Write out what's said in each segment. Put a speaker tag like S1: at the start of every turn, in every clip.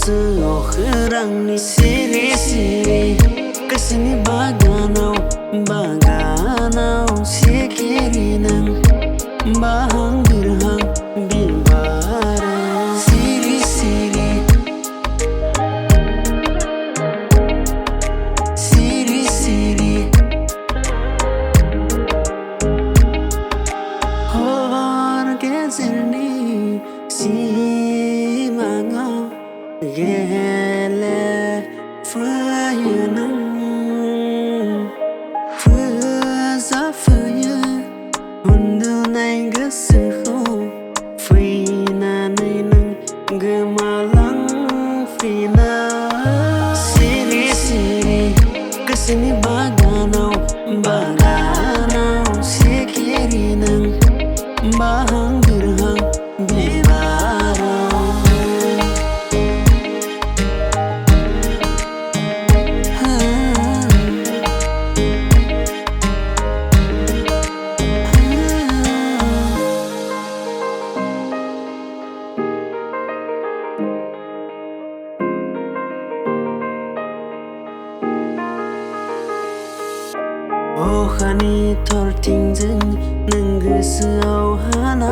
S1: गोसोआव खौरांनि सिरि सिरि गोसोनि बागानाव सिखिरि नों बाहां बिरहां बिबारा सिरि सिरि सिरि सिरि हर गेजेरनि सिमाङाव गेलेफैयो नों फोजाफैयो उन्दुनाय गोसोखौ फैनानै नों गोमालांफिनो सिरि सिरि गोसोनि बागानाव सिखिरि नों बाहां बिरहां बिबाराव अखानि थरथिंजों नों गोसोआव हाना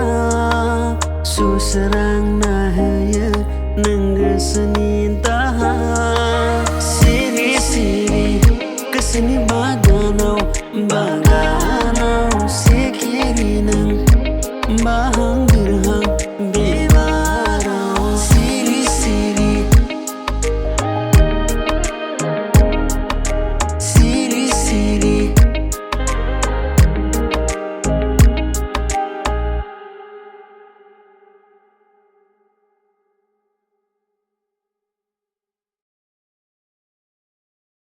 S1: सुस्रांना होयो नों गोसोनि दाहा सिरि सिरि गोसोनि बागानाव